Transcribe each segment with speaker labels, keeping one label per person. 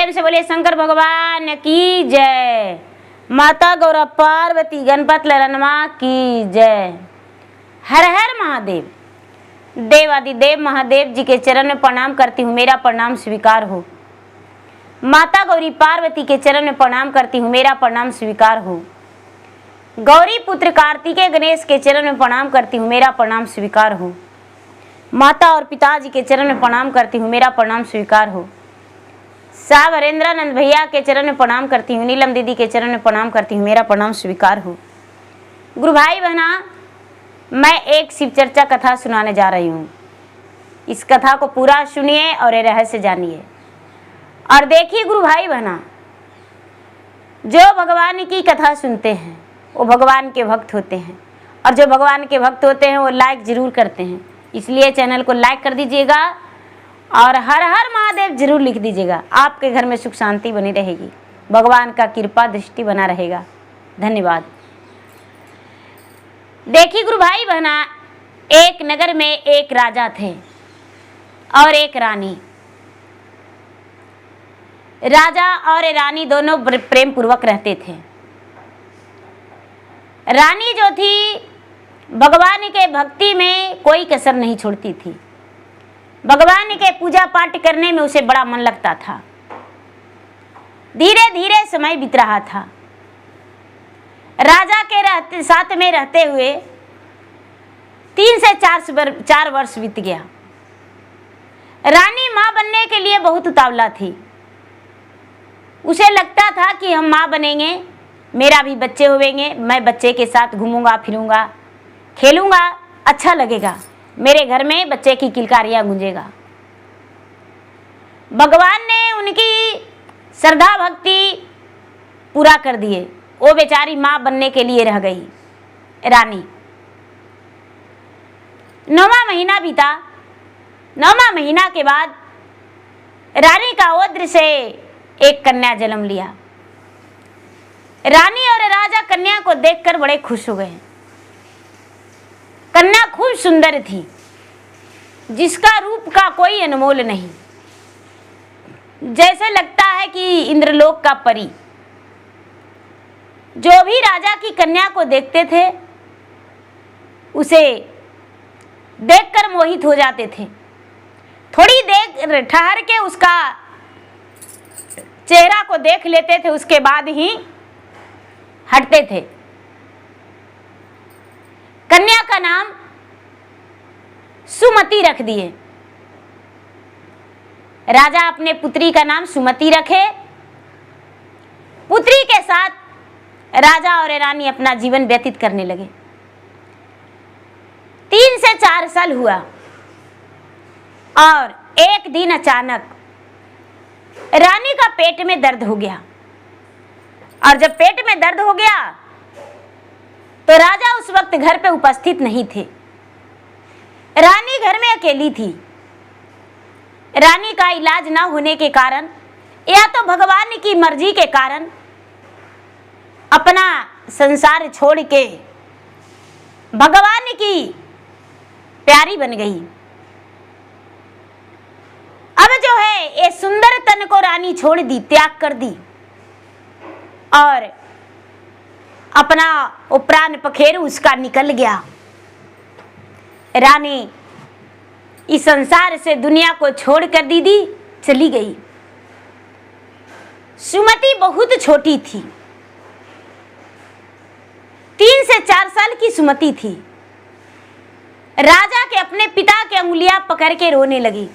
Speaker 1: प्रेम से बोलिए शंकर भगवान की जय। माता गौरा पार्वती गणपत ललनमा की जय। हर हर महादेव। देवादिदेव महादेव जी के चरण में प्रणाम करती हूँ, मेरा प्रणाम स्वीकार हो। माता गौरी पार्वती के चरण में प्रणाम करती हूँ, मेरा प्रणाम स्वीकार हो। गौरी पुत्र कार्तिकेय गणेश के चरण में प्रणाम करती हूँ, मेरा प्रणाम स्वीकार हो। माता और पिताजी के चरण में प्रणाम करती हूँ, मेरा प्रणाम स्वीकार हो। साहब हरेंद्रानंद भैया के चरण में प्रणाम करती हूँ, नीलम दीदी के चरण में प्रणाम करती हूँ, मेरा प्रणाम स्वीकार हो। गुरु भाई बहना, मैं एक शिव चर्चा कथा सुनाने जा रही हूँ। इस कथा को पूरा सुनिए और ये रहस्य जानिए। और देखिए गुरु भाई बहना, जो भगवान की कथा सुनते हैं वो भगवान के भक्त होते हैं, और जो भगवान के भक्त होते हैं वो लाइक जरूर करते हैं। इसलिए चैनल को लाइक कर दीजिएगा और हर हर महादेव जरूर लिख दीजिएगा। आपके घर में सुख शांति बनी रहेगी, भगवान का कृपा दृष्टि बना रहेगा। धन्यवाद। देखिए गुरु भाई बहना, एक नगर में एक राजा थे और एक रानी। राजा और रानी दोनों प्रेम पूर्वक रहते थे। रानी जो थी भगवान के भक्ति में कोई कसर नहीं छोड़ती थी। भगवान के पूजा पाठ करने में उसे बड़ा मन लगता था। धीरे धीरे समय बीत रहा था। राजा के साथ में रहते हुए 3 से 4 वर्ष बीत गया। रानी माँ बनने के लिए बहुत उतावला थी। उसे लगता था कि हम माँ बनेंगे, मेरा भी बच्चे होंगे, मैं बच्चे के साथ घूमूंगा फिरूंगा, खेलूंगा, अच्छा लगेगा, मेरे घर में बच्चे की किलकारियां गूंजेगा। भगवान ने उनकी श्रद्धा भक्ति पूरा कर दिए। वो बेचारी माँ बनने के लिए रह गई रानी। 9वां महीना बीता। 9वां महीना के बाद रानी का ओद्र से एक कन्या जन्म लिया। रानी और राजा कन्या को देखकर बड़े खुश हो गए। कन्या खूब सुंदर थी, जिसका रूप का कोई अनमोल नहीं, जैसे लगता है कि इंद्रलोक का परी। जो भी राजा की कन्या को देखते थे उसे देखकर मोहित हो जाते थे। थोड़ी देर ठहर के उसका चेहरा को देख लेते थे, उसके बाद ही हटते थे। कन्या का नाम सुमति रख दिए। राजा अपने पुत्री का नाम सुमति रखे। पुत्री के साथ राजा और रानी अपना जीवन व्यतीत करने लगे। 3 से 4 साल हुआ और एक दिन अचानक रानी का पेट में दर्द हो गया। और जब पेट में दर्द हो गया तो राजा उस वक्त घर पे उपस्थित नहीं थे। रानी घर में अकेली थी। रानी का इलाज ना होने के कारण या तो भगवान की मर्जी के कारण अपना संसार छोड़ के भगवान की प्यारी बन गई। अब जो है ये सुंदर तन को रानी छोड़ दी, त्याग कर दी और अपना वो प्राण पखेरु उसका निकल गया। रानी इस संसार से दुनिया को छोड़ कर दीदी चली गई। सुमति बहुत छोटी थी, 3 से 4 साल की सुमति थी। राजा के अपने पिता के अंगुलियां पकड़ के रोने लगी।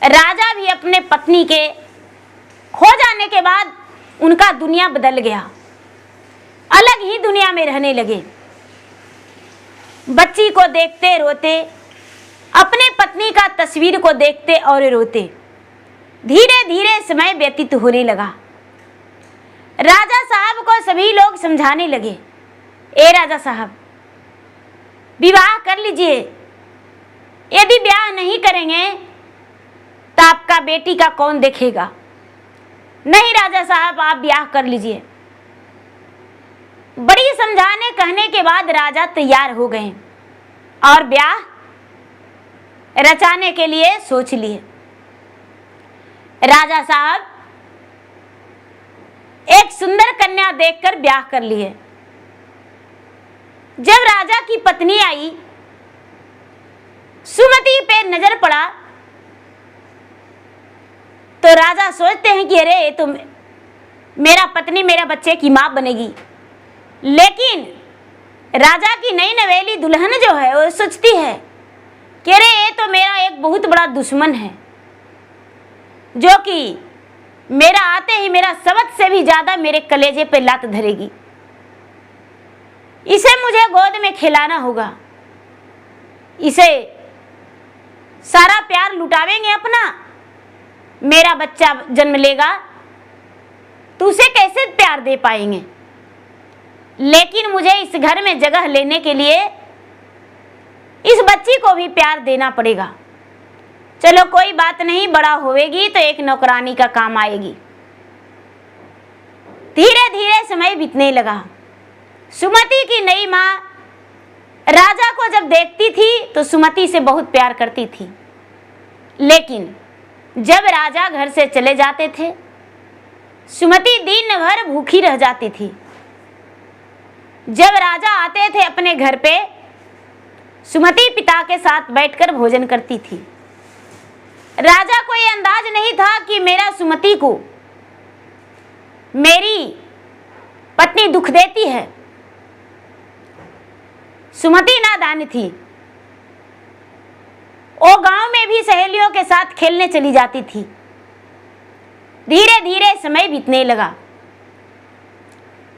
Speaker 1: राजा भी अपने पत्नी के खो जाने के बाद उनका दुनिया बदल गया, अलग ही दुनिया में रहने लगे। बच्ची को देखते रोते, अपने पत्नी का तस्वीर को देखते और रोते। धीरे धीरे समय व्यतीत होने लगा। राजा साहब को सभी लोग समझाने लगे, ए राजा साहब विवाह कर लीजिए, यदि ब्याह नहीं करेंगे तो आपका बेटी का कौन देखेगा। नहीं राजा साहब आप ब्याह कर लीजिए। बड़ी समझाने कहने के बाद राजा तैयार हो गए और ब्याह रचाने के लिए सोच लिए। राजा साहब एक सुंदर कन्या देखकर ब्याह कर लिए। जब राजा की पत्नी आई, सुमति पे नजर पड़ा तो राजा सोचते हैं कि अरे ये तो मेरा पत्नी मेरा बच्चे की मां बनेगी। लेकिन राजा की नई नवेली दुल्हन जो है वो सोचती है कि अरे ये तो मेरा एक बहुत बड़ा दुश्मन है, जो कि मेरा आते ही मेरा सबद से भी ज्यादा मेरे कलेजे पे लात धरेगी। इसे मुझे गोद में खिलाना होगा, इसे सारा प्यार लुटावेंगे अपना, मेरा बच्चा जन्म लेगा तो उसे कैसे प्यार दे पाएंगे। लेकिन मुझे इस घर में जगह लेने के लिए इस बच्ची को भी प्यार देना पड़ेगा। चलो कोई बात नहीं, बड़ा होएगी तो एक नौकरानी का काम आएगी। धीरे धीरे समय बीतने लगा। सुमति की नई माँ राजा को जब देखती थी तो सुमति से बहुत प्यार करती थी। लेकिन जब राजा घर से चले जाते थे, सुमति दिन भर भूखी रह जाती थी। जब राजा आते थे अपने घर पे, सुमति पिता के साथ बैठकर भोजन करती थी। राजा को यह अंदाज नहीं था कि मेरा सुमति को मेरी पत्नी दुख देती है। सुमति नादान थी, वो गांव में भी सहेलियों के साथ खेलने चली जाती थी। धीरे धीरे समय बीतने लगा।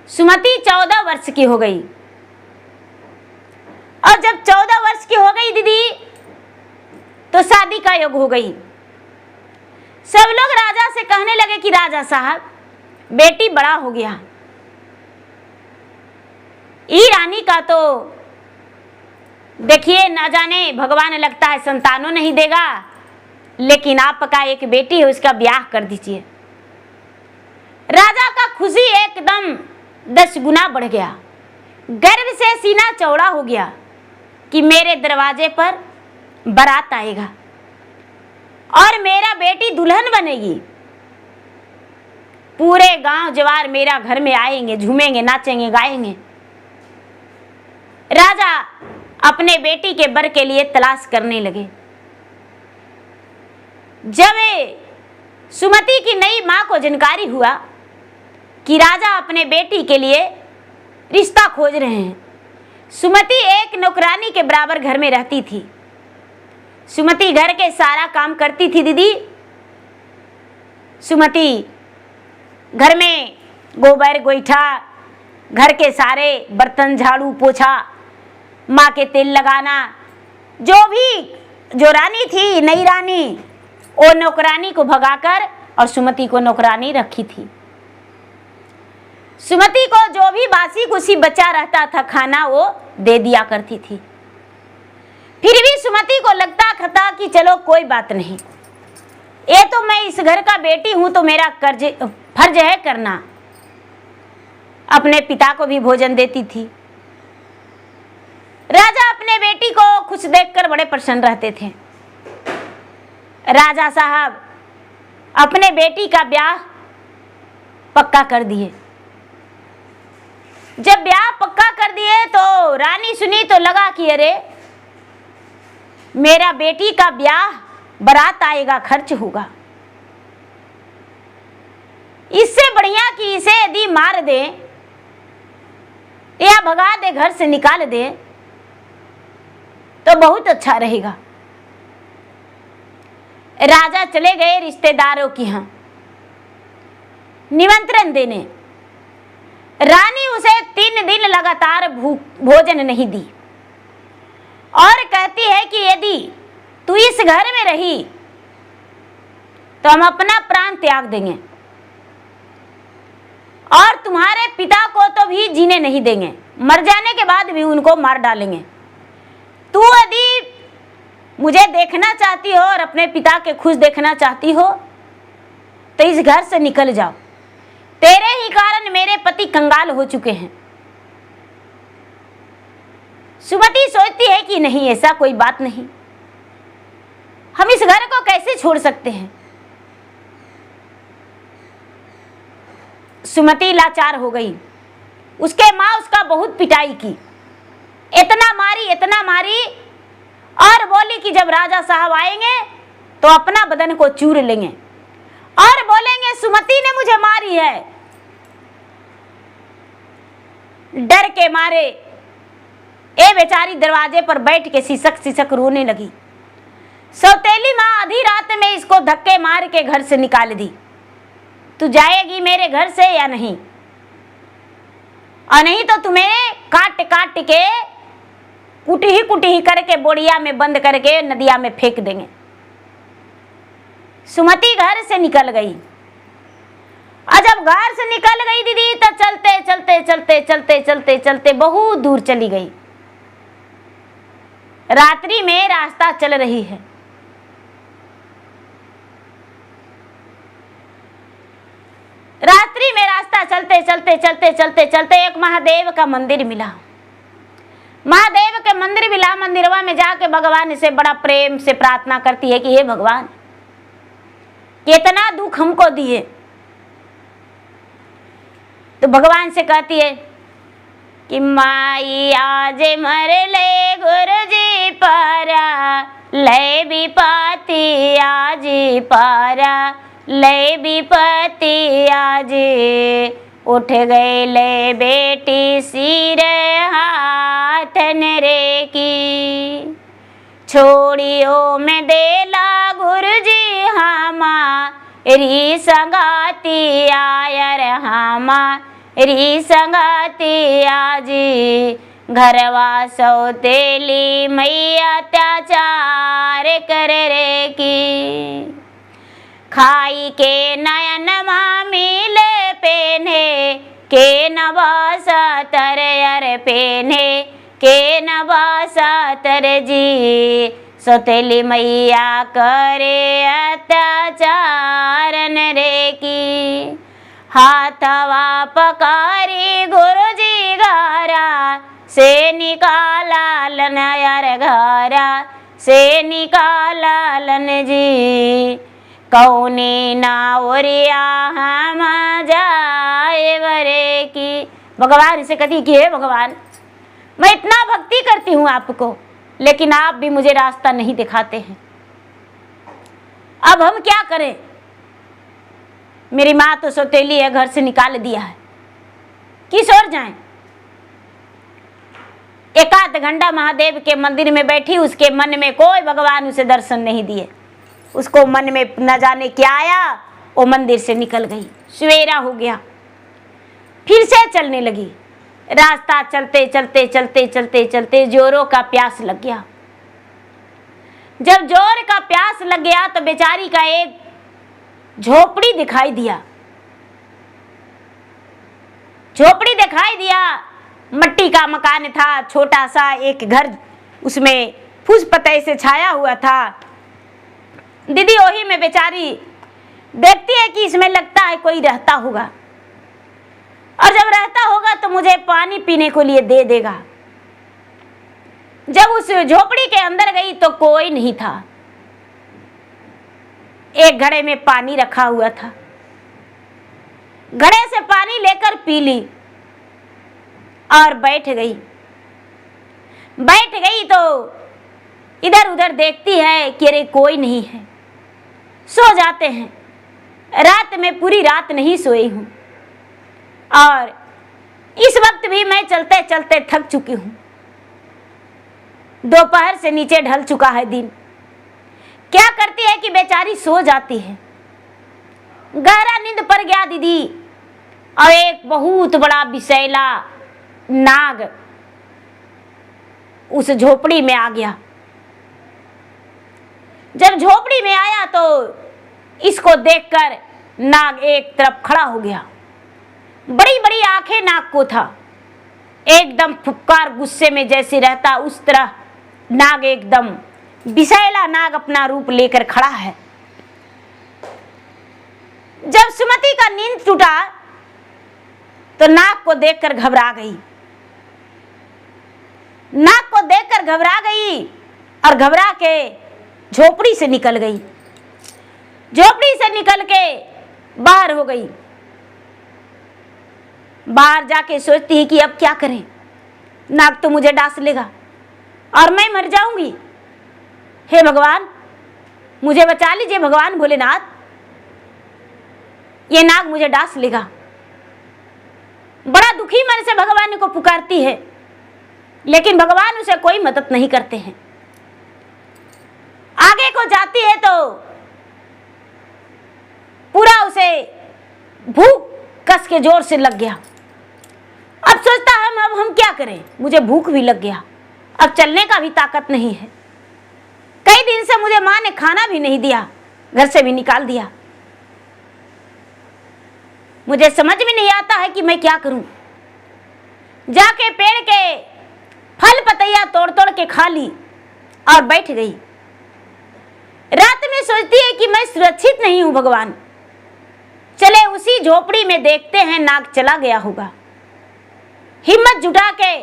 Speaker 1: सुमति 14 वर्ष की हो गई, और जब 14 वर्ष की हो गई दीदी तो शादी का योग हो गई। सब लोग राजा से कहने लगे कि राजा साहब, बेटी बड़ा हो गया, ई रानी का तो देखिए ना जाने भगवान लगता है संतानों नहीं देगा, लेकिन आपका एक बेटी है उसका ब्याह कर दीजिए। राजा का खुशी एकदम 10 गुना बढ़ गया। गर्व से सीना चौड़ा हो गया कि मेरे दरवाजे पर बारात आएगा और मेरा बेटी दुल्हन बनेगी। पूरे गांव जवार मेरा घर में आएंगे, झूमेंगे, नाचेंगे, गाएंगे। राजा अपने बेटी के बर के लिए तलाश करने लगे। जब सुमति की नई मां को जानकारी हुआ कि राजा अपने बेटी के लिए रिश्ता खोज रहे हैं, सुमति एक नौकरानी के बराबर घर में रहती थी। सुमति घर के सारा काम करती थी दीदी। सुमति घर में गोबर गोईठा, घर के सारे बर्तन, झाड़ू पोछा, माँ के तेल लगाना, जो रानी थी नई रानी, वो नौकरानी को भगाकर और सुमति को नौकरानी रखी थी। सुमति को जो भी बासी कुसी बचा रहता था खाना वो दे दिया करती थी। फिर भी सुमति को लगता था कि चलो कोई बात नहीं, ये तो मैं इस घर का बेटी हूं तो मेरा फर्ज है करना। अपने पिता को भी भोजन देती थी। राजा अपने बेटी को खुश देखकर बड़े प्रसन्न रहते थे। राजा साहब अपने बेटी का ब्याह पक्का कर दिए। जब ब्याह पक्का कर दिए तो रानी सुनी तो लगा कि अरे मेरा बेटी का ब्याह, बारात आएगा, खर्च होगा, इससे बढ़िया कि इसे यदि मार दे या भगा दे, घर से निकाल दे तो बहुत अच्छा रहेगा। राजा चले गए रिश्तेदारों के यहाँ निमंत्रण देने। रानी उसे 3 दिन लगातार भोजन नहीं दी और कहती है कि यदि तू इस घर में रही तो हम अपना प्राण त्याग देंगे और तुम्हारे पिता को तो भी जीने नहीं देंगे, मर जाने के बाद भी उनको मार डालेंगे। तू यदि मुझे देखना चाहती हो और अपने पिता के खुश देखना चाहती हो तो इस घर से निकल जाओ, तेरे ही कारण मेरे पति कंगाल हो चुके हैं। सुमति सोचती है कि नहीं, ऐसा कोई बात नहीं, हम इस घर को कैसे छोड़ सकते हैं। सुमति लाचार हो गई। उसके माँ उसका बहुत पिटाई की, इतना मारी और बोली कि जब राजा साहब आएंगे तो अपना बदन को चूर लेंगे और बोलेंगे सुमति ने मुझे मारी है। डर के मारे ए बेचारी दरवाजे पर बैठ के सिसक रोने लगी। सौतेली माँ आधी रात में इसको धक्के मार के घर से निकाल दी। तू जाएगी मेरे घर से या नहीं, और नहीं तो तुम्हें काट काट के कुटी करके बोड़िया में बंद करके नदिया में फेंक देंगे। सुमति घर से निकल गई, और जब घर से निकल गई दीदी तो चलते बहुत दूर चली गई। रात्रि में रास्ता चल रही है। रात्रि में रास्ता चलते एक महादेव का मंदिर मिला। महादेव के मंदिर मिला। मंदिरवा में जाके भगवान से बड़ा प्रेम से प्रार्थना करती है कि हे भगवान, कितना दुख हमको दिए। तो भगवान से कहती है कि माई आज मर ले गुरुजी पारा, ले विपत्ति आज पारा, ले विपत्ति आज उठ गए ले बेटी सिर हाथन रे की। छोड़ियो में देला गुरुजी हमारी संगाती आयर हमारी संगाती आजी। घरवा सौतेली मैया अत्याचार कर रे की। खाई के नयन मिले पेने के नवासा तर अर पेने के नवासा तर जी। सौतेली मैया करे अत्याचार रे की। हाथवा पकारी गुरुजी घरा से निकाला लन यार घरा से निकाला लन जी। कौनी नावरिया हम जाए वरे की। भगवान से कहती कि हे भगवान, मैं इतना भक्ति करती हूँ आपको, लेकिन आप भी मुझे रास्ता नहीं दिखाते हैं। अब हम क्या करें? मेरी माँ तो सौतेली है, घर से निकाल दिया है, किस ओर जाएं? एक आध घंटा महादेव के मंदिर में बैठी, उसके मन में कोई भगवान उसे दर्शन नहीं दिए। उसको मन में न जाने क्या आया, वो मंदिर से निकल गई। सवेरा हो गया, फिर से चलने लगी। रास्ता चलते जोरों का प्यास लग गया। जब जोर का प्यास लग गया तो बेचारी का एक झोपड़ी दिखाई दिया। झोपड़ी दिखाई दिया, मट्टी का मकान था, छोटा सा एक घर, उसमें फूस पतई से छाया हुआ था। दीदी वही में बेचारी देखती है कि इसमें लगता है कोई रहता होगा, और जब रहता होगा तो मुझे पानी पीने को लिए दे देगा। जब उस झोपड़ी के अंदर गई तो कोई नहीं था। एक घड़े में पानी रखा हुआ था, घड़े से पानी लेकर पी ली और बैठ गई। तो इधर उधर देखती है कि अरे कोई नहीं है। सो जाते हैं। रात में पूरी रात नहीं सोई हूँ, और इस वक्त भी मैं चलते चलते थक चुकी हूँ। दोपहर से नीचे ढल चुका है दिन। क्या करती है कि बेचारी सो जाती है। गहरा नींद पड़ गया दीदी, और एक बहुत बड़ा विषैला नाग उस झोपड़ी में आ गया। जब झोपड़ी में आया तो इसको देखकर नाग एक तरफ खड़ा हो गया। बड़ी बड़ी आंखें नाग को था, एकदम फुफकार गुस्से में जैसे रहता उस तरह नाग, एकदम विषैला नाग अपना रूप लेकर खड़ा है। जब सुमति का नींद टूटा तो नाग को देखकर घबरा गई। नाग को देखकर घबरा गई और घबरा के झोपड़ी से निकल गई। झोपड़ी से निकल के बाहर हो गई। बाहर जाके सोचती है कि अब क्या करें, नाग तो मुझे डांस लेगा और मैं मर जाऊंगी। हे भगवान मुझे बचा लीजिए भगवान भोलेनाथ, ये नाग मुझे डांस लेगा। बड़ा दुखी मन से भगवान को पुकारती है, लेकिन भगवान उसे कोई मदद नहीं करते हैं। आगे को जाती है तो पूरा उसे भूख कस के जोर से लग गया। अब सोचता है अब हम क्या करें, मुझे भूख भी लग गया, अब चलने का भी ताकत नहीं है। कई दिन से मुझे माँ ने खाना भी नहीं दिया, घर से भी निकाल दिया। मुझे समझ में नहीं आता है कि मैं क्या करूं। जाके पेड़ के फल पतैया तोड़ तोड़ के खा ली और बैठ गई। रात में सोचती है कि मैं सुरक्षित नहीं हूं भगवान, चले उसी झोपड़ी में देखते हैं, नाग चला गया होगा। हिम्मत जुटा के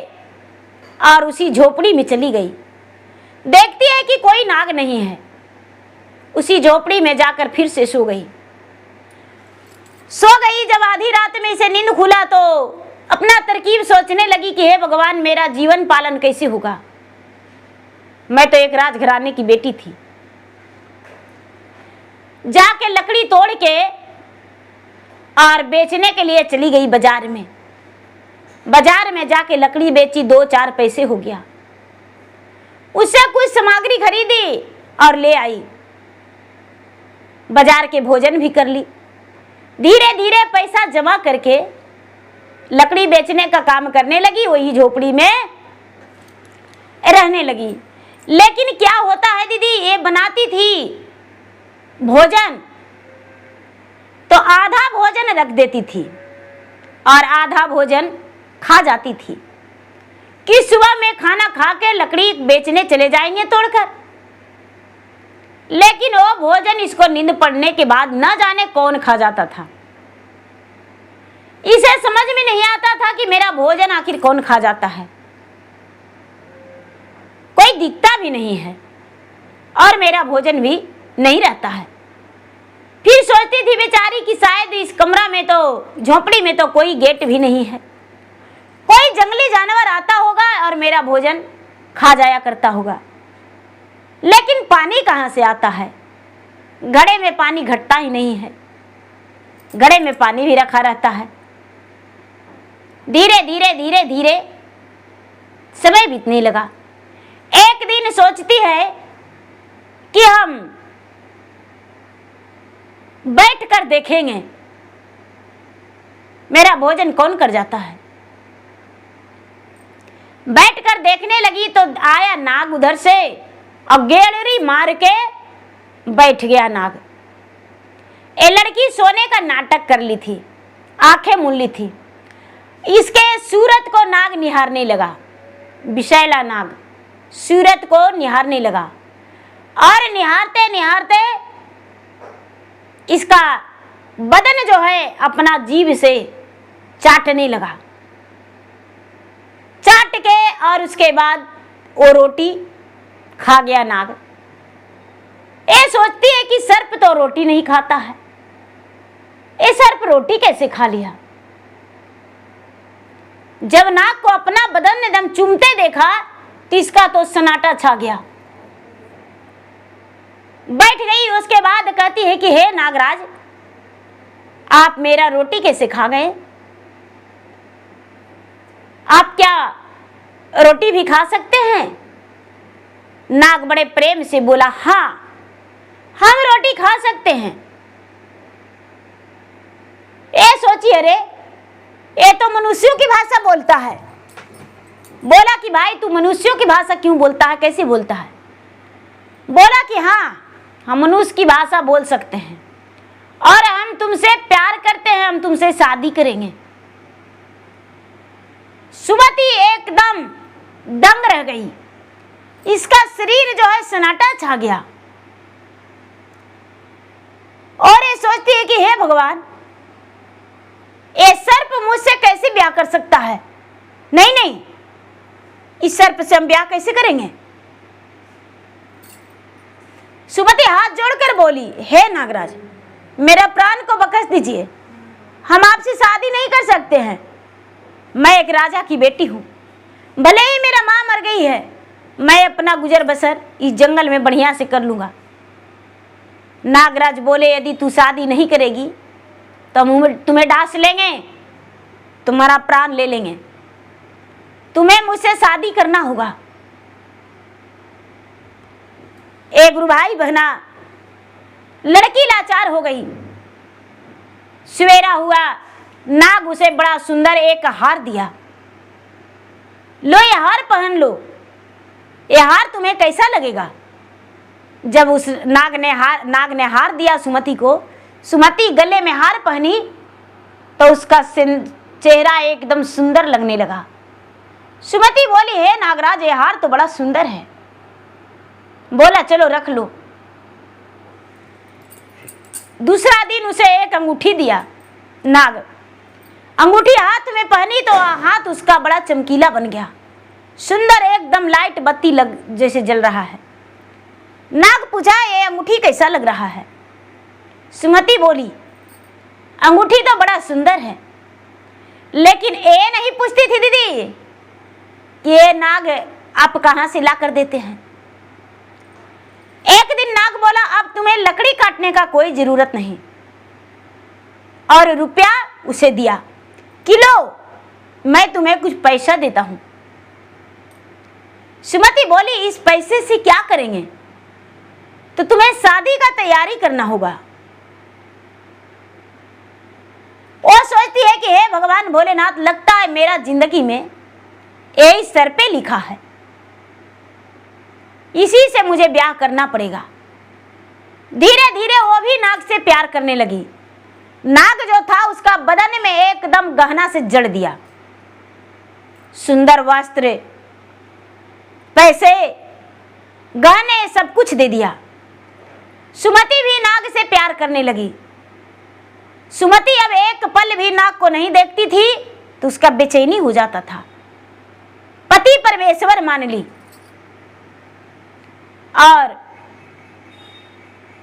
Speaker 1: और उसी झोपड़ी में चली गई। देखती है कि कोई नाग नहीं है। उसी झोपड़ी में जाकर फिर से सो गई। जब आधी रात में इसे नींद खुला तो अपना तरकीब सोचने लगी कि हे भगवान मेरा जीवन पालन कैसे होगा। मैं तो एक राजघराने की बेटी थी। जाके लकड़ी तोड़ के और बेचने के लिए चली गई बाजार में। बाजार में जाके लकड़ी बेची, 2-4 पैसे हो गया। उससे कुछ सामग्री खरीदी और ले आई। बाजार के भोजन भी कर ली। धीरे धीरे पैसा जमा करके लकड़ी बेचने का काम करने लगी, वही झोपड़ी में रहने लगी। लेकिन क्या होता है दीदी, ये बनाती थी भोजन तो आधा भोजन रख देती थी और आधा भोजन खा जाती थी कि सुबह में खाना खा के लकड़ी बेचने चले जाएंगे तोड़कर। लेकिन वो भोजन इसको नींद पड़ने के बाद न जाने कौन खा जाता था। इसे समझ में नहीं आता था कि मेरा भोजन आखिर कौन खा जाता है। कोई दिखता भी नहीं है और मेरा भोजन भी नहीं रहता है। फिर सोचती थी बेचारी कि शायद इस कमरा में तो, झोपड़ी में तो कोई गेट भी नहीं है, कोई जंगली जानवर आता होगा और मेरा भोजन खा जाया करता होगा। लेकिन पानी कहाँ से आता है? घड़े में पानी घटता ही नहीं है, घड़े में पानी भी रखा रहता है। धीरे धीरे धीरे धीरे समय बीतने लगा। एक दिन सोचती है कि हम बैठकर देखेंगे मेरा भोजन कौन कर जाता है। बैठकर देखने लगी तो आया नाग उधर से और गेड़री मार के बैठ गया नाग। ये लड़की सोने का नाटक कर ली थी, आंखें मूंद ली थी। इसके सूरत को नाग निहारने लगा। विषैला नाग सूरत को निहारने लगा और निहारते निहारते इसका बदन जो है अपना जीभ से चाटने लगा। चाट के और उसके बाद वो रोटी खा गया नाग। ये सोचती है कि सर्प तो रोटी नहीं खाता है, ये सर्प रोटी कैसे खा लिया। जब नाग को अपना बदन एकदम चूमते देखा तो इसका तो सन्नाटा छा गया। बैठ गई। उसके बाद कहती है कि हे नागराज, आप मेरा रोटी कैसे खा गए? आप क्या रोटी भी खा सकते हैं? नाग बड़े प्रेम से बोला, हाँ हम रोटी खा सकते हैं। ये सोचिए, अरे ये तो मनुष्यों की भाषा बोलता है। बोला कि भाई तू मनुष्यों की भाषा क्यों बोलता है, कैसे बोलता है? बोला कि हाँ हम मनुष्य की भाषा बोल सकते हैं और हम तुमसे प्यार करते हैं, हम तुमसे शादी करेंगे। सुमति एकदम दंग रह गई। इसका शरीर जो है सन्नाटा छा गया और ये सोचती है कि हे भगवान, ये सर्प मुझसे कैसे ब्याह कर सकता है? नहीं नहीं, इस सर्प से हम ब्याह कैसे करेंगे? सुमति हाथ जोड़कर बोली, हे नागराज, मेरा प्राण को बख्श दीजिए, हम आपसे शादी नहीं कर सकते हैं। मैं एक राजा की बेटी हूँ, भले ही मेरा माँ मर गई है, मैं अपना गुजर बसर इस जंगल में बढ़िया से कर लूँगा। नागराज बोले, यदि तू शादी नहीं करेगी तो हम तुम्हें डांस लेंगे, तुम्हारा प्राण ले लेंगे, तुम्हें मुझसे शादी करना होगा। एक गुरु भाई बहना, लड़की लाचार हो गई। सवेरा हुआ, नाग उसे बड़ा सुंदर एक हार दिया। लो ये हार पहन लो, ये हार तुम्हें कैसा लगेगा। जब उस नाग ने हार दिया सुमति को, सुमति गले में हार पहनी तो उसका चेहरा एकदम सुंदर लगने लगा। सुमति बोली, हे नागराज, ये हार तो बड़ा सुंदर है। बोला, चलो रख लो। दूसरा दिन उसे एक अंगूठी दिया नाग। अंगूठी हाथ में पहनी तो हाथ उसका बड़ा चमकीला बन गया, सुंदर एकदम लाइट बत्ती लग जैसे जल रहा है। नाग पूछा, ये अंगूठी कैसा लग रहा है। सुमति बोली, अंगूठी तो बड़ा सुंदर है, लेकिन ये नहीं पूछती थी दीदी कि ये नाग आप कहाँ से ला कर देते हैं। एक दिन नाग बोला, अब तुम्हें लकड़ी काटने का कोई जरूरत नहीं, और रुपया उसे दिया कि लो, मैं तुम्हें कुछ पैसा देता हूं। सुमति बोली, इस पैसे से क्या करेंगे। तो तुम्हें शादी का तैयारी करना होगा। वो सोचती है कि हे भगवान भोलेनाथ, लगता है मेरा जिंदगी में यही सर पे लिखा है, इसी से मुझे ब्याह करना पड़ेगा। धीरे धीरे वो भी नाग से प्यार करने लगी। नाग जो था उसका बदन में एकदम गहना से जड़ दिया, सुंदर वस्त्र, पैसे, गहने सब कुछ दे दिया। सुमति भी नाग से प्यार करने लगी। सुमति अब एक पल भी नाग को नहीं देखती थी तो उसका बेचैनी हो जाता था। पति परमेश्वर मान ली, और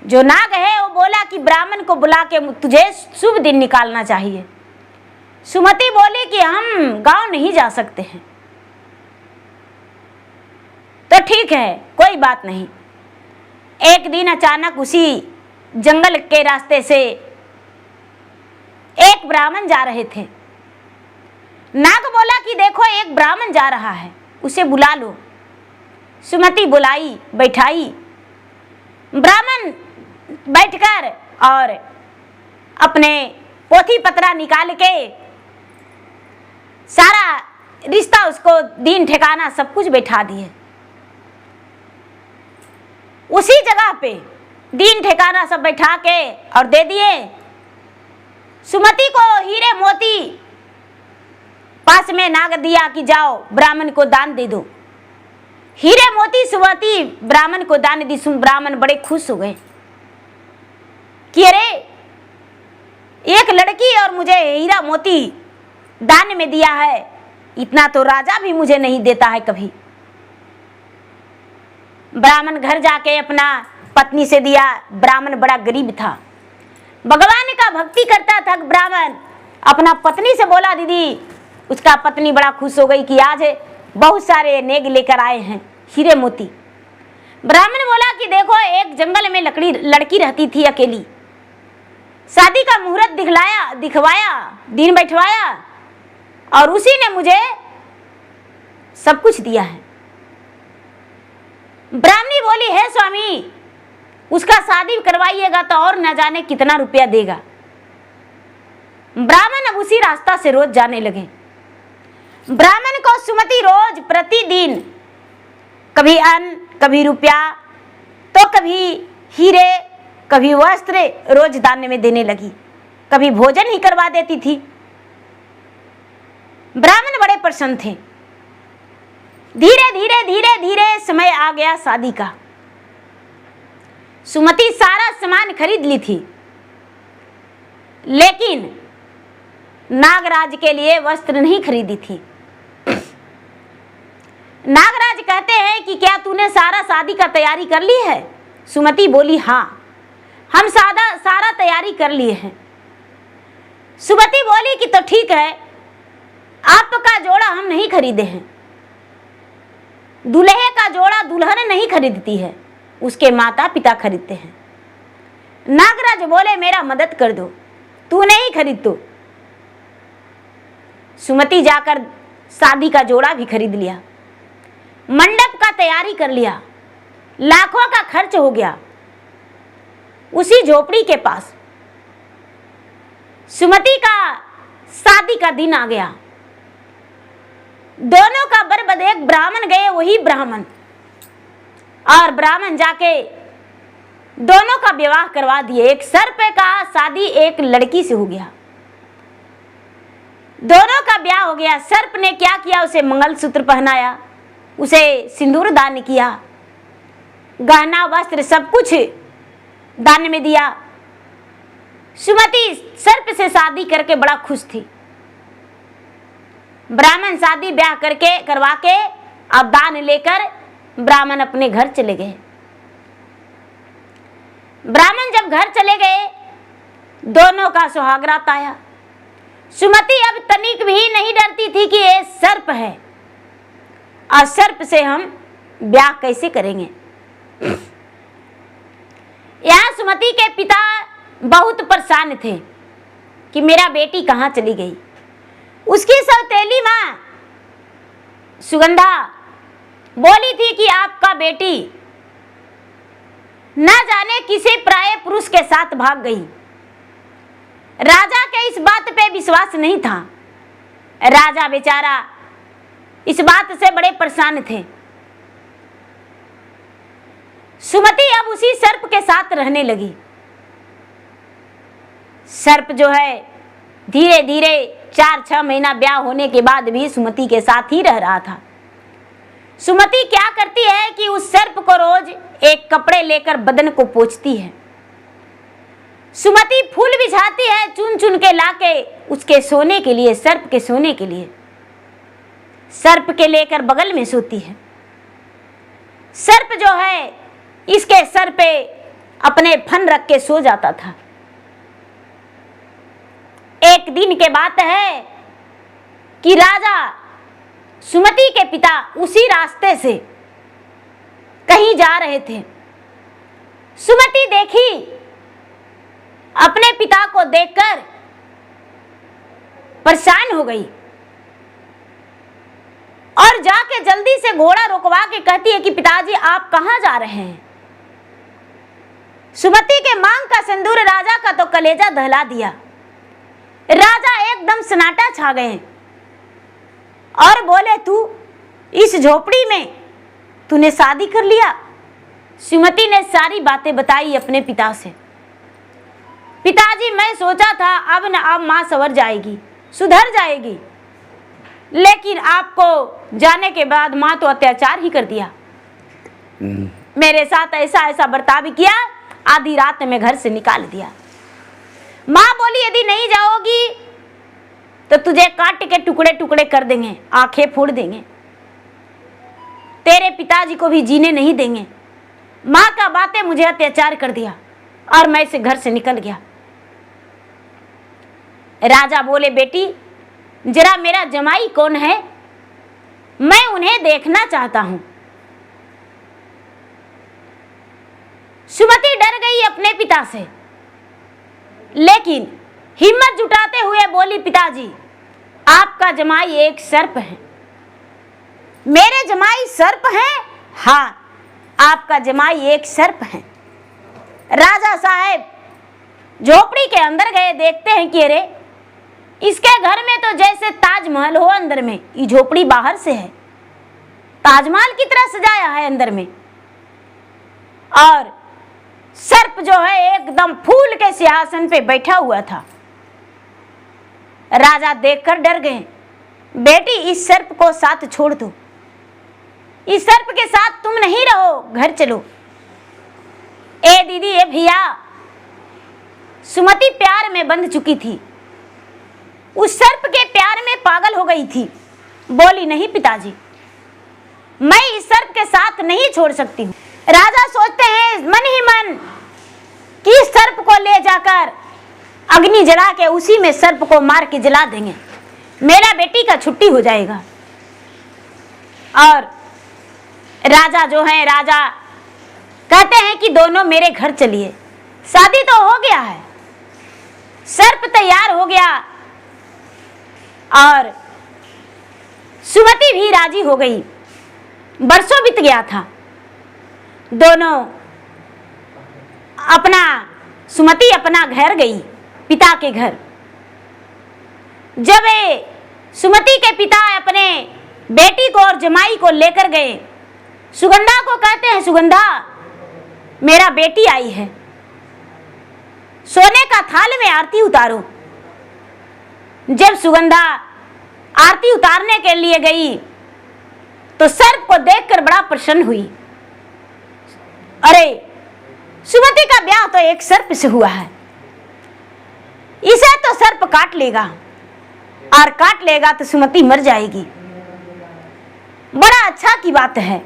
Speaker 1: जो नाग है वो बोला कि ब्राह्मण को बुला के तुझे शुभ दिन निकालना चाहिए। सुमति बोली कि हम गांव नहीं जा सकते हैं। तो ठीक है, कोई बात नहीं। एक दिन अचानक उसी जंगल के रास्ते से एक ब्राह्मण जा रहे थे। नाग बोला कि देखो, एक ब्राह्मण जा रहा है, उसे बुला लो। सुमति बुलाई, बैठाई। ब्राह्मण बैठकर और अपने पोथी पत्रा निकाल के सारा रिश्ता, उसको दीन ठिकाना सब कुछ बैठा दिए। उसी जगह पे दीन ठिकाना सब बैठा के और दे दिए। सुमति को हीरे मोती पास में नाग दिया कि जाओ ब्राह्मण को दान दे दो। हीरे मोती सुमति ब्राह्मण को दान दी। ब्राह्मण बड़े खुश हो गए कि अरे, एक लड़की और मुझे हीरा मोती दान में दिया है, इतना तो राजा भी मुझे नहीं देता है कभी। ब्राह्मण घर जाके अपना पत्नी से दिया। ब्राह्मण बड़ा गरीब था, भगवान का भक्ति करता था। ब्राह्मण अपना पत्नी से बोला, दीदी, उसका पत्नी बड़ा खुश हो गई कि आज बहुत सारे नेग लेकर आए हैं, हीरे मोती। ब्राह्मण बोला कि देखो, एक जंगल में लड़की रहती थी अकेली, शादी का मुहूर्त दिखवाया, दिन बैठवाया, और उसी ने मुझे सब कुछ दिया है। ब्राह्मणी बोली, है स्वामी, उसका शादी करवाइएगा तो और न जाने कितना रुपया देगा। ब्राह्मण अब उसी रास्ता से रोज जाने लगे। ब्राह्मण को सुमति रोज प्रतिदिन कभी अन्न, कभी रुपया, तो कभी हीरे, कभी वस्त्र रोज दान में देने लगी। कभी भोजन ही करवा देती थी। ब्राह्मण बड़े प्रसन्न थे। धीरे धीरे धीरे धीरे समय आ गया शादी का। सुमति सारा सामान खरीद ली थी, लेकिन नागराज के लिए वस्त्र नहीं खरीदी थी। नागराज कहते हैं कि क्या तूने सारा शादी का तैयारी कर ली है। सुमति बोली, हाँ, हम सारा तैयारी कर लिए हैं। सुमति बोली कि तो ठीक है, आपका जोड़ा हम नहीं खरीदे हैं। दूल्हे का जोड़ा दुल्हन नहीं खरीदती है, उसके माता पिता खरीदते हैं। नागराज बोले मेरा मदद कर दो, तू नहीं खरीद तो। सुमति जाकर शादी का जोड़ा भी खरीद लिया, मंडप का तैयारी कर लिया, लाखों का खर्च हो गया। उसी झोपड़ी के पास सुमति का शादी का दिन आ गया। दोनों का बरबद एक ब्राह्मण गए, वही ब्राह्मण, और ब्राह्मण जाके दोनों का विवाह करवा दिए। एक सर्प का शादी एक लड़की से हो गया, दोनों का ब्याह हो गया। सर्प ने क्या किया, उसे मंगलसूत्र पहनाया, उसे सिंदूर दान किया, गहना वस्त्र सब कुछ दान में दिया। सुमति सर्प से शादी करके बड़ा खुश थी। ब्राह्मण शादी ब्याह करके करवा के अब दान लेकर ब्राह्मण अपने घर चले गए। ब्राह्मण जब घर चले गए, दोनों का सुहागरात आया। सुमति अब तनिक भी नहीं डरती थी कि ये सर्प है और सर्प से हम ब्याह कैसे करेंगे। यहाँ सुमति के पिता बहुत परेशान थे कि मेरा बेटी कहाँ चली गई। उसकी सौतेली माँ सुगंधा बोली थी कि आपका बेटी न जाने किसी पराये पुरुष के साथ भाग गई। राजा के इस बात पे विश्वास नहीं था। राजा बेचारा इस बात से बड़े परेशान थे। सुमति अब उसी सर्प के साथ रहने लगी। सर्प जो है धीरे धीरे 4-6 महीना ब्याह होने के बाद भी सुमति के साथ ही रह रहा था। सुमति क्या करती है कि उस सर्प को रोज एक कपड़े लेकर बदन को पोंछती है। सुमति फूल बिछाती है, चुन चुन के लाके उसके सोने के लिए, सर्प के सोने के लिए, सर्प के लेकर बगल में सोती है। सर्प जो है इसके सर पे अपने फन रख के सो जाता था। एक दिन के बात है कि राजा सुमति के पिता उसी रास्ते से कहीं जा रहे थे। सुमति देखी, अपने पिता को देखकर परेशान हो गई और जाके जल्दी से घोड़ा रोकवा के कहती है कि पिताजी आप कहां जा रहे हैं। सुमति के मांग का सिंदूर राजा का तो कलेजा दहला दिया। राजा एकदम सन्नाटा छा गए और बोले तू इस झोपड़ी में तूने शादी कर लिया। सुमति ने सारी बातें बताई अपने पिता से। पिताजी मैं सोचा था अब न अब माँ संवर जाएगी, सुधर जाएगी, लेकिन आपको जाने के बाद माँ तो अत्याचार ही कर दिया। मेरे साथ ऐसा ऐसा बर्ताव किया, आधी रात में घर से निकाल दिया। माँ बोली यदि नहीं जाओगी तो तुझे काट के टुकड़े टुकड़े कर देंगे, आंखें फोड़ देंगे, तेरे पिताजी को भी जीने नहीं देंगे। माँ का बातें मुझे अत्याचार कर दिया और मैं इसे घर से निकल गया। राजा बोले बेटी जरा मेरा जमाई कौन है, मैं उन्हें देखना चाहता हूं। सुमति डर गई अपने पिता से, लेकिन हिम्मत जुटाते हुए बोली पिताजी आपका जमाई एक सर्प है। मेरे जमाई सर्प है? हाँ आपका जमाई एक सर्प है। राजा साहब झोपड़ी के अंदर गए, देखते हैं कि अरे इसके घर में तो जैसे ताजमहल हो अंदर में, ये झोपड़ी बाहर से है, ताजमहल की तरह सजाया है अंदर में, और सर्प जो है एकदम फूल के सिंहासन पे बैठा हुआ था। राजा देखकर डर गए। बेटी इस सर्प को साथ छोड़ दो, इस सर्प के साथ तुम नहीं रहो, घर चलो। ए दीदी ए भैया, सुमति प्यार में बंध चुकी थी, उस सर्प के प्यार में पागल हो गई थी। बोली नहीं पिताजी मैं इस सर्प के साथ नहीं छोड़ सकती हूँ। राजा सोचते हैं मन ही मन कि इस सर्प को ले जाकर अग्नि जला के उसी में सर्प को मार के जला देंगे, मेरा बेटी का छुट्टी हो जाएगा। और राजा जो है, राजा कहते हैं कि दोनों मेरे घर चलिए। शादी तो हो गया है, सर्प तैयार हो गया और सुमति भी राजी हो गई। बरसों बीत गया था, दोनों सुमति अपना घर गई, पिता के घर। जब सुमति के पिता अपने बेटी को और जमाई को लेकर गए, सुगंधा को कहते हैं, सुगंधा मेरा बेटी आई है, सोने का थाल में आरती उतारो। जब सुगंधा आरती उतारने के लिए गई तो सर्प को देखकर बड़ा प्रसन्न हुई। अरे सुमति का ब्याह तो एक सर्प से हुआ है, इसे तो सर्प काट लेगा और काट लेगा तो सुमति मर जाएगी। बड़ा अच्छा की बात है,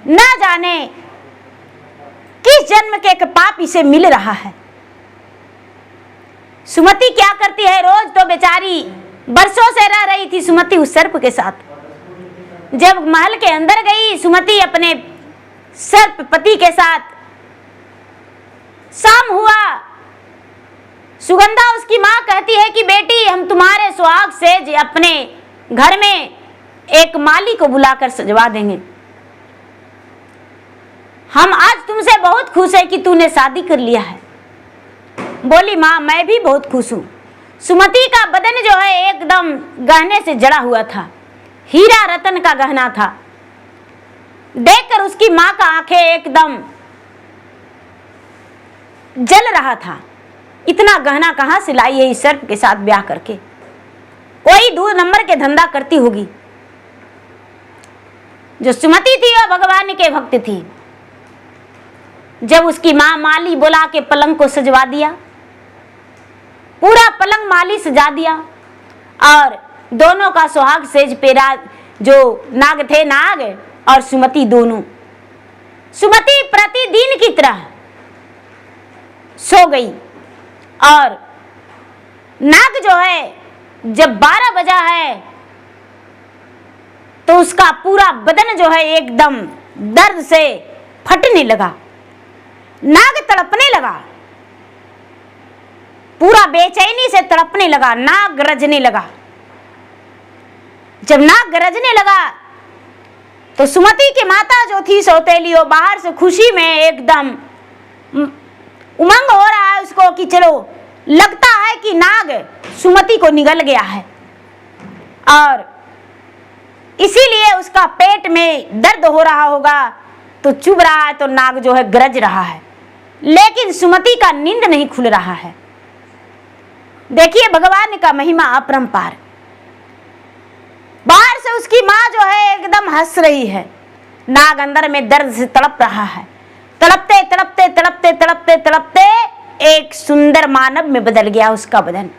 Speaker 1: ना जाने किस जन्म के एक पाप इसे मिल रहा है। सुमति क्या करती है, रोज तो बेचारी बरसों से रह रही थी सुमति उस सर्प के साथ। जब महल के अंदर गई सुमति अपने सर्प पति के साथ, शाम हुआ, सुगंधा उसकी मां कहती है कि बेटी हम तुम्हारे सुहाग से अपने घर में एक माली को बुलाकर सजवा देंगे। हम आज तुमसे बहुत खुश है कि तूने शादी कर लिया है। बोली मां मैं भी बहुत खुश हूं। सुमति का बदन जो है एकदम गहने से जड़ा हुआ था, हीरा रतन का गहना था। देखकर उसकी मां का आंखें एकदम जल रहा था, इतना गहना कहां से लाई है इस सर्प के साथ ब्याह करके, कोई 2 नंबर के धंधा करती होगी। जो सुमति थी वह भगवान के भक्त थी। जब उसकी मां माली बुला के पलंग को सजवा दिया, पूरा पलंग माली सजा दिया और दोनों का सुहाग सेज पे जो नाग थे, नाग और सुमति दोनों, सुमति प्रतिदिन की तरह सो गई और नाग जो है जब 12 बजा है तो उसका पूरा बदन जो है एकदम दर्द से फटने लगा, नाग तड़पने लगा, पूरा बेचैनी से तड़पने लगा, नाग गरजने लगा। जब नाग गरजने लगा तो सुमति की माता जो थी सौतेली, वो बाहर से खुशी में एकदम उमंग हो रहा है उसको कि चलो लगता है कि नाग सुमति को निगल गया है और इसीलिए उसका पेट में दर्द हो रहा होगा, तो चुभ रहा है, तो नाग जो है गरज रहा है, लेकिन सुमति का नींद नहीं खुल रहा है। देखिए भगवान का महिमा अपरंपार। बाहर से उसकी मां जो है एकदम हंस रही है, नाग अंदर में दर्द से तड़प रहा है। तड़पते तड़पते तड़पते तड़पते तड़पते एक सुंदर मानव में बदल गया उसका बदन।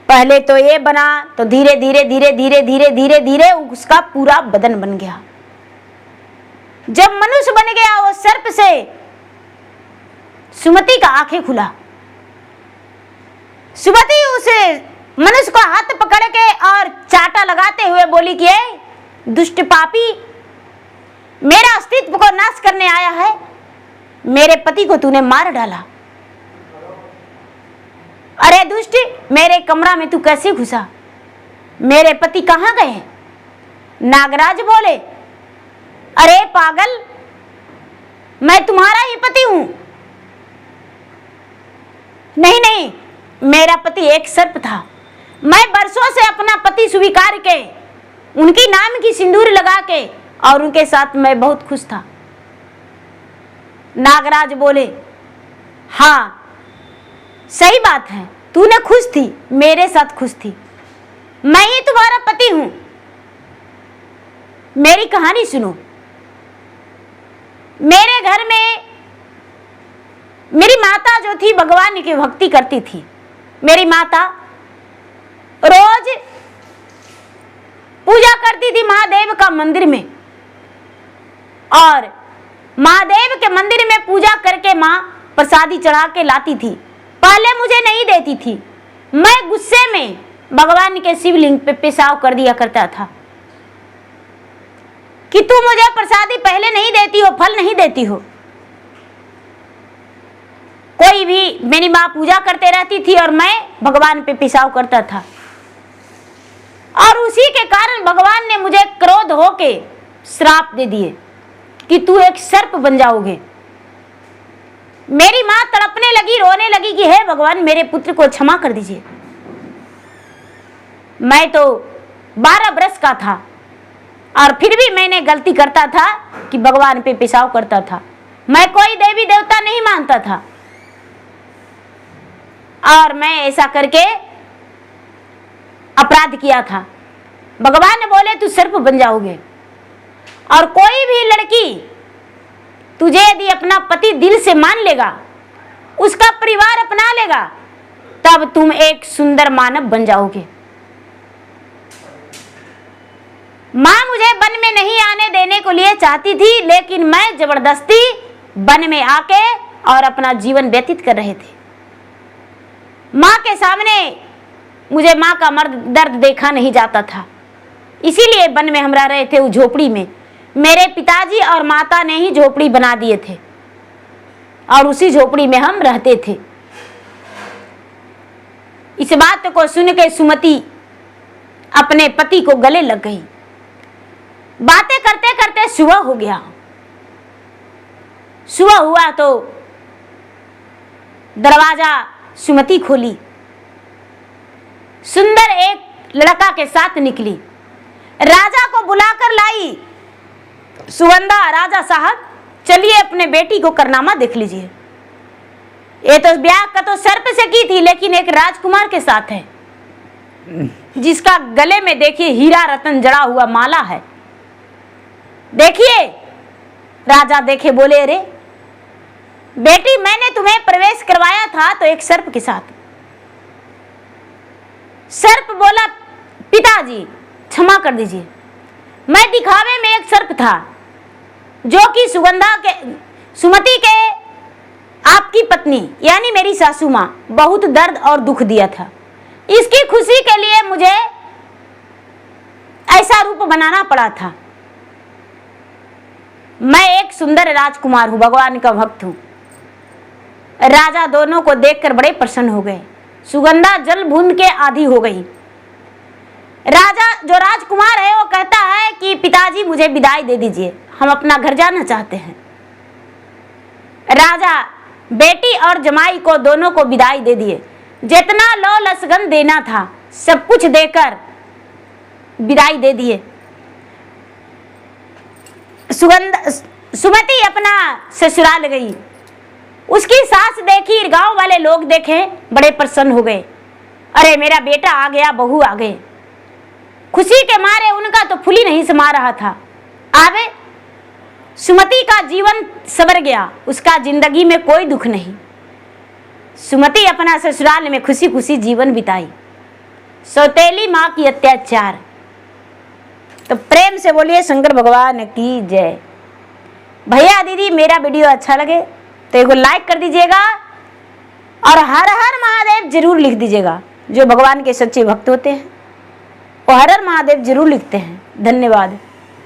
Speaker 1: पहले तो ये बना, तो धीरे धीरे धीरे धीरे धीरे धीरे धीरे उसका पूरा बदन बन गया। जब मनुष्य बन गया वो सर्प से सुमति का आंखें खुला। सुमति उसे मनुष्य को हाथ पकड़ के और चाटा लगाते हुए बोली कि दुष्ट पापी, मेरा अस्तित्व को नाश करने आया है, मेरे पति को तूने मार डाला। अरे दुष्ट, मेरे कमरा में तू कैसे घुसा, मेरे पति कहां गए? नागराज बोले, अरे पागल, मैं तुम्हारा ही पति हूं। नहीं नहीं, मेरा पति एक सर्प था, मैं बरसों से अपना पति स्वीकार के उनकी नाम की सिंदूर लगा के और उनके साथ मैं बहुत खुश था। नागराज बोले, हाँ सही बात है, तूने खुश थी, मेरे साथ खुश थी, मैं ही तुम्हारा पति हूं। मेरी कहानी सुनो। मेरे घर में मेरी माता जो थी भगवान की भक्ति करती थी। मेरी माता रोज पूजा करती थी महादेव का मंदिर में, और महादेव के मंदिर में पूजा करके माँ प्रसादी चढ़ा के लाती थी। पहले मुझे नहीं देती थी, मैं गुस्से में भगवान के शिवलिंग पे पेशाब कर दिया करता था कि तू मुझे प्रसादी पहले नहीं देती हो, फल नहीं देती हो। कोई भी, मेरी माँ पूजा करते रहती थी और मैं भगवान पे पेशाब करता था, और उसी के कारण भगवान ने मुझे क्रोध होके श्राप दे दिए कि तू एक सर्प बन जाओगे। मेरी माँ तड़पने लगी, रोने लगी कि हे भगवान मेरे पुत्र को क्षमा कर दीजिए। मैं तो 12 वर्ष का था और फिर भी मैंने गलती करता था कि भगवान पे पेशाब करता था। मैं कोई देवी देवता नहीं मानता था और मैं ऐसा करके अपराध किया था। भगवान ने बोले तू सर्प बन जाओगे, और कोई भी लड़की तुझे यदि अपना पति दिल से मान लेगा, उसका परिवार अपना लेगा, तब तुम एक सुंदर मानव बन जाओगे। माँ मुझे वन में नहीं आने देने को लिए चाहती थी, लेकिन मैं जबरदस्ती वन में आके और अपना जीवन व्यतीत कर रहे थे। माँ के सामने मुझे माँ का दर्द देखा नहीं जाता था, इसीलिए वन में हम रह रहे थे। उस झोपड़ी में मेरे पिताजी और माता ने ही झोपड़ी बना दिए थे और उसी झोपड़ी में हम रहते थे। इस बात को सुन के सुमति अपने पति को गले लग गई। बातें करते करते सुबह हो गया। सुबह हुआ तो दरवाजा सुमति खोली, सुंदर एक लड़का के साथ निकली, राजा को बुलाकर लाई। सुगंधा, राजा साहब चलिए अपने बेटी को करनामा देख लीजिए। ये तो ब्याह का तो सर्प से की थी, लेकिन एक राजकुमार के साथ है जिसका गले में देखिए हीरा रतन जड़ा हुआ माला है। देखिए, राजा देखे, बोले अरे बेटी मैंने तुम्हें प्रवेश करवाया था तो एक सर्प के साथ। सर्प बोला पिताजी क्षमा कर दीजिए, मैं दिखावे में एक सर्प था जो कि सुमति के आपकी पत्नी यानी मेरी सासू माँ बहुत दर्द और दुख दिया था। इसकी खुशी के लिए मुझे ऐसा रूप बनाना पड़ा था। मैं एक सुंदर राजकुमार हूँ, भगवान का भक्त हूँ। राजा दोनों को देखकर बड़े प्रसन्न हो गए। सुगंधा जल बूंद के आधी हो गई। राजा जो राजकुमार है वो कहता है कि पिताजी मुझे विदाई दे दीजिए, हम अपना घर जाना चाहते हैं। राजा बेटी और जमाई को दोनों को विदाई दे दिए। जितना लौ लसगन देना था सब कुछ देकर विदाई दे दिए। सुमति अपना ससुराल गई। उसकी सास देखी, गांव वाले लोग देखे, बड़े प्रसन्न हो गए। अरे मेरा बेटा आ गया, बहू आ गए। खुशी के मारे उनका तो फुली नहीं समा रहा था। आगे सुमति का जीवन संवर गया, उसका जिंदगी में कोई दुख नहीं। सुमति अपना ससुराल में खुशी खुशी जीवन बिताई। सौतेली माँ की अत्याचार। तो प्रेम से बोलिए शंकर भगवान की जय। भैया दीदी मेरा वीडियो अच्छा लगे तो एगो लाइक कर दीजिएगा और हर हर महादेव जरूर लिख दीजिएगा। जो भगवान के सच्चे भक्त होते हैं वो हर हर महादेव जरूर लिखते हैं। धन्यवाद।